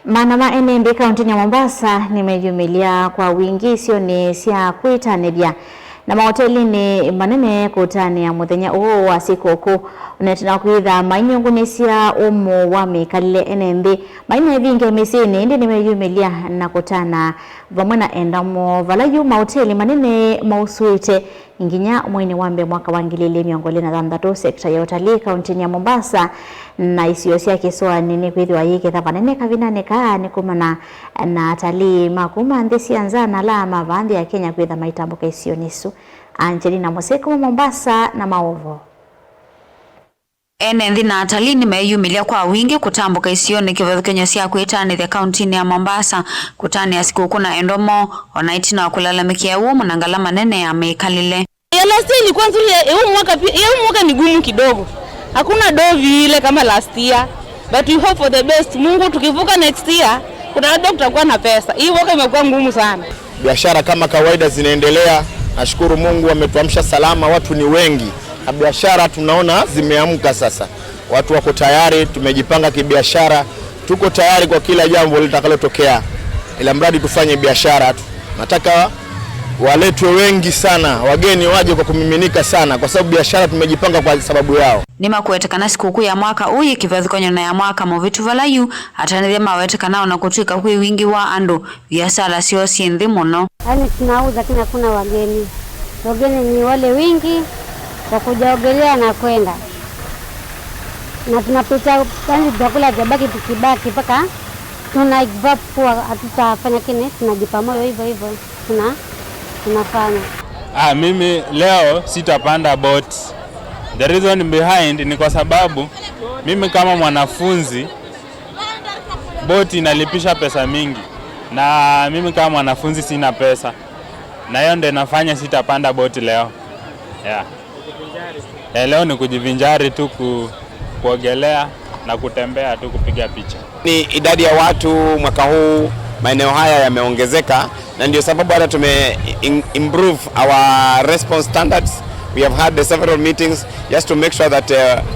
Manama NMB kaunti ya Mombasa nimejumilia kwa wingi sio ni sia kwitanibia na mahoteli ni manene kutania muthenya uo wa sikukuu unetina kwitha mainyungu sia umu wa mikalile NMB maina vinge misini ndi nimejumilia na kutana vamwe na endamo valayu mahoteli manene mausuite inginya mwini wambe mwaka wa 2023 sekta ya utalii kaunti ya Mombasa na isiyosia kiswa nini kwithwa yike thavanene kavinane kaani kumana na atalii makuma ndisi anzana la mavandi ya Kenya kwitha maitambuka isionisu. Angelina Moseko Mombasa na maovo. Ene na atalii nimeyumilia kwa wingi kutambuka isioni kivathukenyo sia kwitanithia kaunti ya Mombasa kutani ya sikukuu na endomo onaiti na kulalamikia uo mnangala manene ya mikalile. Ya last year ilikuwa nzuri, huu mwaka ni gumu kidogo. Hakuna dovi ile kama last year, but we hope for the best. Mungu tukivuka next year, kuna labda kutakuwa na pesa. Hii mwaka imekuwa ngumu sana. Biashara kama kawaida zinaendelea. Nashukuru Mungu ametuamsha salama, watu ni wengi. Na biashara tunaona zimeamka sasa. Watu wako tayari, tumejipanga kibiashara. Tuko tayari kwa kila jambo litakalotokea. Ila mradi tufanye biashara tu. Nataka waletwe wengi sana, wageni waje kwa kumiminika sana kwa sababu biashara tumejipanga kwa sababu yao. Nima kuwetekana sikukuu ya mwaka uyi kivathukanyo na ya mwaka movitu valayu atanithia mawetekanao na kutwika hui wingi wa andu biashara sio sinthi muno. Yaani tunauza kina kuna wageni. Wageni ni wale wingi wa kuja ogelea na kwenda. Na tunapita yani vyakula vyabaki tukibaki mpaka tunaiva kwa hatutafanya kile tunajipa moyo hivyo tunafanya. Mimi leo sitapanda boat. The reason behind ni kwa sababu mimi kama mwanafunzi boat inalipisha pesa mingi na mimi kama mwanafunzi sina pesa. Na hiyo ndio nafanya sitapanda boat leo. Leo ni kujivinjari tu kuogelea na kutembea tu kupiga picha. Ni idadi ya watu mwaka huu maeneo haya yameongezeka na ndio sababu hata improve our response standards. We have had several meetings just to make sure that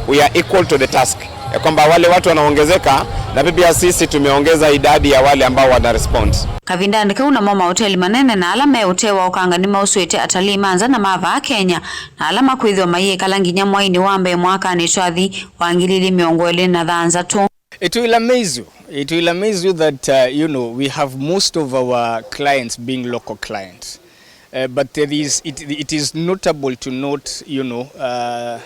we are equal to the task. Ya kwamba wale watu wanaongezeka na pia sisi tumeongeza idadi ya wale ambao wana respond. Kavinda ndike una mama hoteli manene na alama ya utewa ukanga ni mausuite atalii manza na mava Kenya na alama kwithwa maiye kalanginya mwaini wambe mwaka ni twathi wangilili miongoele na dhanza tu. It will amaze you. It will amaze you that we have most of our clients being local clients. But it is notable to note, the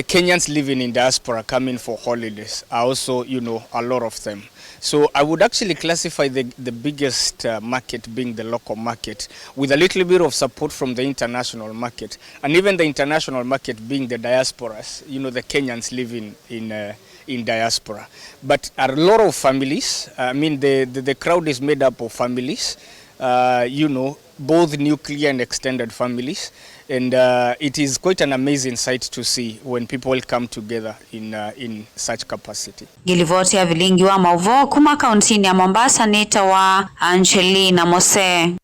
Kenyans living in diaspora coming for holidays are also, a lot of them. So I would actually classify the biggest market being the local market with a little bit of support from the international market. And even the international market being the diasporas, the Kenyans living in diaspora. But a lot of families, the crowd is made up of families, both nuclear and extended families. And it is quite an amazing sight to see when people come together in such capacity. Gilivoti ya vilingi wa mauvo kuma kaunti ya Mombasa nita wa Angelina Mose.